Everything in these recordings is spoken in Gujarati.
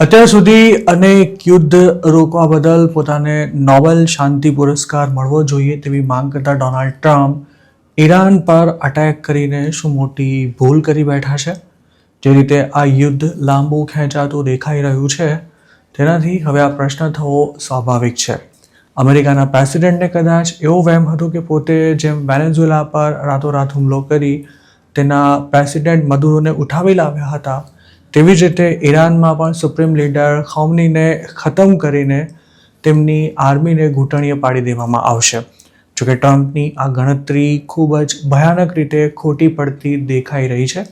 અત્યાર સુધી અનેક યુદ્ધ રોકવા બદલ પોતાને નોબેલ શાંતિ પુરસ્કાર મળવો જોઈએ તેવી માંગ કરતા ડોનાલ્ડ ટ્રમ્પ ઈરાન પર અટેક કરીને શું મોટી ભૂલ કરી બેઠા છે? જે રીતે આ યુદ્ધ લાંબુ ખેંચાતું દેખાઈ રહ્યું છે તેનાથી હવે આ પ્રશ્ન થવો સ્વાભાવિક છે. અમેરિકાના પ્રેસિડેન્ટને કદાચ એવો વહેમ હતો કે પોતે જેમ વેનેઝુએલા પર રાતોરાત હુમલો કરી તેના પ્રેસિડેન્ટ મદુરોને ઉઠાવી લાવ્યા હતા, તેવી જ રીતે ઈરાનમાં પણ સુપ્રીમ લીડર ખૌમનીને ખતમ કરીને તેમની આર્મીને ઘૂંટણીએ પાડી દેવામાં આવશે. જોકે ટ્રમ્પની આ ગણતરી ખૂબ જ ભયાનક રીતે ખોટી પડતી દેખાઈ રહી છે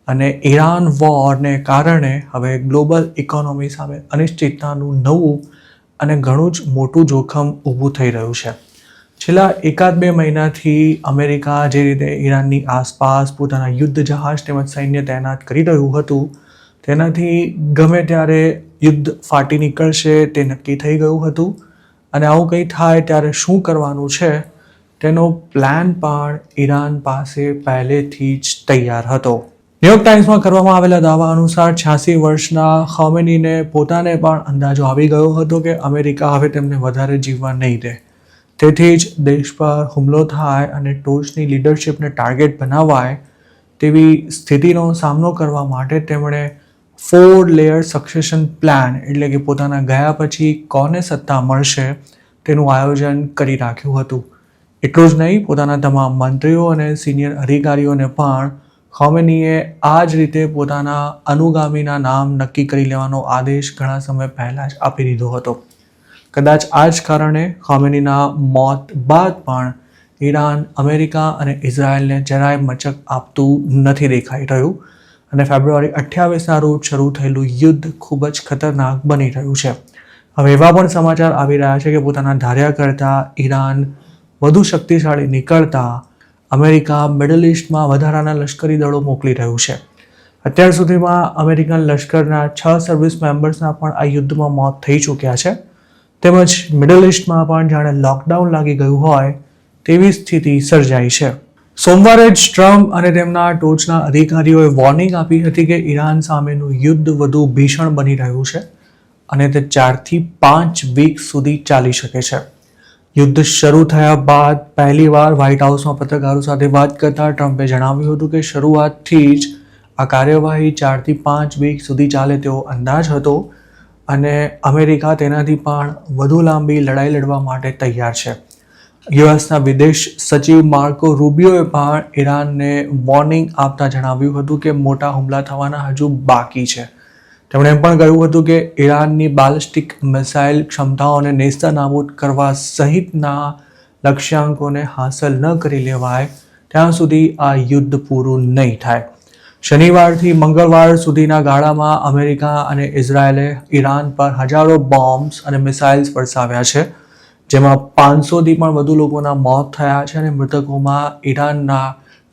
અને ઈરાન વોરને કારણે હવે ગ્લોબલ ઇકોનોમી સામે અનિશ્ચિતતાનું નવું અને ઘણું જ મોટું જોખમ ઊભું થઈ રહ્યું છે. છેલ્લા 1-2 મહિનાથી અમેરિકા જે રીતે ઈરાનની આસપાસ પોતાના યુદ્ધ જહાજ તેમજ સૈન્ય તૈનાત કરી રહ્યું હતું, તેનાથી ગમે ત્યારે યુદ્ધ ફાટી નીકળશે તે નક્કી થઈ ગયું હતું અને આવું કંઈ થાય ત્યારે શું કરવાનું છે તેનો પ્લાન પણ ઈરાન પાસે પહેલેથી જ તૈયાર હતો. ન્યૂયોર્ક ટાઈમ્સમાં કરવામાં આવેલા દાવા અનુસાર 86 વર્ષના ખૌમેનીને પોતાને પણ અંદાજો આવી ગયો હતો કે અમેરિકા હવે તેમને વધારે જીવવા નહીં દે. તેથી જ દેશ પર હુમલો થાય અને ટોચની લીડરશિપને ટાર્ગેટ બનાવાય તેવી સ્થિતિનો સામનો કરવા માટે તેમણે 4 લેયર સક્સેશન પ્લાન એટલે કે પોતાના ગયા પછી કોને સત્તા મળશે તેનું આયોજન કરી રાખ્યું હતું. એટલું જ નહીં, પોતાના તમામ મંત્રીઓ અને સિનિયર અધિકારીઓને પણ ખૌમેનીએ આ જ રીતે પોતાના અનુગામીના નામ નક્કી કરી લેવાનો આદેશ ઘણા સમય પહેલાં જ આપી દીધો હતો. કદાચ આ જ કારણે ખૌમેનીના મોત બાદ પણ ઈરાન અમેરિકા અને ઇઝરાયલને જરાય મચક આપતું નથી દેખાઈ રહ્યું અને ફેબ્રુઆરી 28ના રોજ શરૂ થયેલું યુદ્ધ ખૂબ જ ખતરનાક બની રહ્યું છે. હવે એવા પણ સમાચાર આવી રહ્યા છે કે પોતાના ધાર્યા કરતાં ઈરાન વધુ શક્તિશાળી નીકળતા અમેરિકા મિડલ ઇસ્ટમાં વધારાના લશ્કરી દળો મોકલી રહ્યું છે. અત્યાર સુધીમાં અમેરિકન લશ્કરના 6 સર્વિસ મેમ્બર્સના પણ આ યુદ્ધમાં મોત થઈ ચૂક્યા છે. તેમજ મિડલ ઇસ્ટમાં પણ જાણે લોકડાઉન લાગી ગયું હોય તેવી સ્થિતિ સર્જાઈ છે. સોમવારે જ ટ્રમ્પ અને તેમના ટોચના અધિકારીઓએ વોર્નિંગ આપી હતી કે ઈરાન સામેનું યુદ્ધ વધુ ભીષણ બની રહ્યું છે અને તે 4 થી 5 વીક સુધી ચાલી શકે છે. યુદ્ધ શરૂ થયા બાદ પહેલીવાર વ્હાઇટ હાઉસમાં પત્રકારો સાથે વાત કરતા ટ્રમ્પે જણાવ્યું હતું કે શરૂઆતથી જ આ કાર્યવાહી 4 થી 5 વીક સુધી ચાલે તેવો અંદાજ હતો અને અમેરિકા તેનાથી પણ વધુ લાંબી લડાઈ લડવા માટે તૈયાર છે. યુએસના વિદેશ સચિવ માર્કો રૂબિયોએ પણ ઈરાનને વોર્નિંગ આપતા જણાવ્યું હતું કે મોટા હુમલા થવાના હજુ બાકી છે. તેમણે એમ પણ કહ્યું હતું કે ઈરાનની બાલિસ્ટિક મિસાઇલ ક્ષમતાઓને નેસ્તનાબૂદ કરવા સહિતના લક્ષ્યાંકોને હાંસલ ન કરી લેવાય ત્યાં સુધી આ યુદ્ધ પૂરું નહીં થાય. શનિવારથી મંગળવાર સુધીના ગાળામાં અમેરિકા અને ઇઝરાયલે ઈરાન પર હજારો બોમ્બ્સ અને મિસાઇલ્સ વરસાવ્યા છે, જેમાં 500થી પણ વધુ લોકોના મોત થયા છે અને મૃતકોમાં ઈરાનના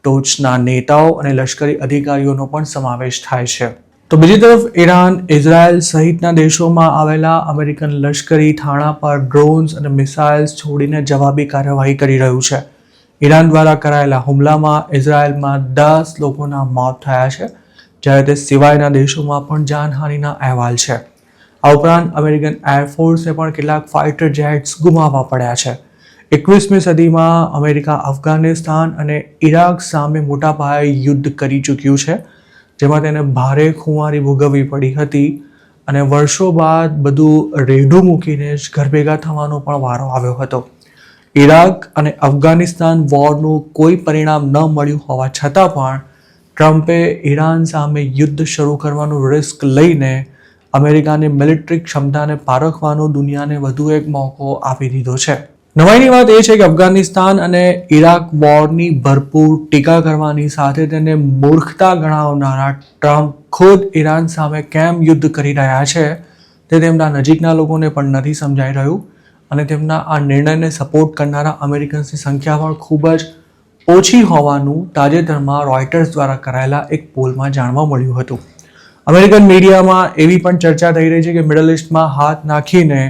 ટોચના નેતાઓ અને લશ્કરી અધિકારીઓનો પણ સમાવેશ થાય છે. તો બીજી તરફ ઈરાન ઇઝરાયલ સહિતના દેશોમાં આવેલા અમેરિકન લશ્કરી થાણા પર ડ્રોન્સ અને મિસાઇલ્સ છોડીને જવાબી કાર્યવાહી કરી રહ્યું છે. ઈરાન દ્વારા કરાયેલા હુમલામાં ઇઝરાયલમાં 10 લોકોના મોત થયા છે, જ્યારે તે સિવાયના દેશોમાં પણ જાનહાનિના અહેવાલ છે. આ ઉપરાંત અમેરિકન એરફોર્સને પણ કેટલાક ફાઇટર જેટ્સ ગુમાવવા પડ્યા છે. 21મી સદીમાં અમેરિકા અફઘાનિસ્તાન અને ઇરાક સામે મોટા પાયે યુદ્ધ કરી ચૂક્યું છે, જેમાં તેને ભારે ખુમારી ભોગવવી પડી હતી અને વર્ષો બાદ બધું રેઢું મૂકીને જ ઘર ભેગા થવાનો પણ વારો આવ્યો હતો. ઇરાક અને અફઘાનિસ્તાન વોરનું કોઈ પરિણામ ન મળ્યું હોવા છતાં પણ ટ્રમ્પે ઈરાન સામે યુદ્ધ શરૂ કરવાનું રિસ્ક લઈને અમેરિકાની મિલિટરી ક્ષમતાને પારખવાનો દુનિયાને વધુ એક મોકો આપી દીધો છે. નવાઈની વાત એ છે કે અફઘાનિસ્તાન અને ઇરાક વોરની ભરપૂર ટીકા કરવાની સાથે તેને મૂર્ખતા ગણાવનારા ટ્રમ્પ ખુદ ઈરાન સામે કેમ યુદ્ધ કરી રહ્યા છે તે તેમના નજીકના લોકોને પણ નથી સમજાઈ રહ્યું અને તેમના આ નિર્ણયને સપોર્ટ કરનારા અમેરિકન્સની સંખ્યા પણ ખૂબ જ ઓછી હોવાનું તાજેતરમાં રોયટર્સ દ્વારા કરાયેલા એક પોલમાં જાણવા મળ્યું હતું. અમેરિકન મીડિયામાં એવી પણ ચર્ચા થઈ રહી છે કે મિડલ ઇસ્ટમાં હાથ નાખીને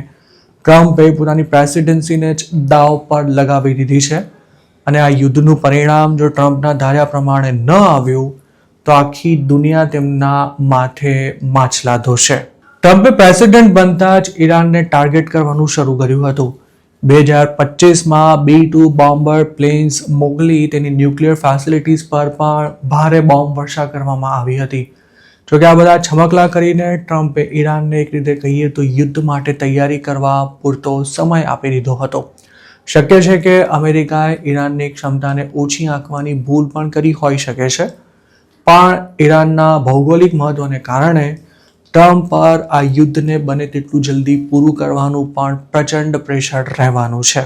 ટ્રમ્પે પોતાની પ્રેસિડેન્સીને જ દાવ પર લગાવી દીધી છે અને આ યુદ્ધનું પરિણામ જો ટ્રમ્પના ધાર્યા પ્રમાણે ન આવ્યું તો આખી દુનિયા તેમના માથે માછલા ધોશે. ટ્રમ્પે પ્રેસિડેન્ટ બનતા જ ઈરાનને ટાર્ગેટ કરવાનું શરૂ કર્યું હતું. 2025માં B-2 બોમ્બર પ્લેન્સ મોકલી તેની ન્યુક્લિયર ફેસિલિટીઝ પર પણ ભારે બોમ્બ વર્ષા કરવામાં આવી હતી. જોકે આ બધા છમકલા કરીને ટ્રમ્પે ઈરાનને એક રીતે કહીએ તો યુદ્ધ માટે તૈયારી કરવા પૂરતો સમય આપી દીધો હતો. શક્ય છે કે અમેરિકાએ ઈરાનની ક્ષમતાને ઓછી આંકવાની ભૂલ પણ કરી હોઈ શકે છે, પણ ઈરાનના ભૌગોલિક મહત્વને કારણે ટ્રમ્પ પર આ યુદ્ધને બને તેટલું જલ્દી પૂરું કરવાનું પણ પ્રચંડ પ્રેશર રહેવાનું છે.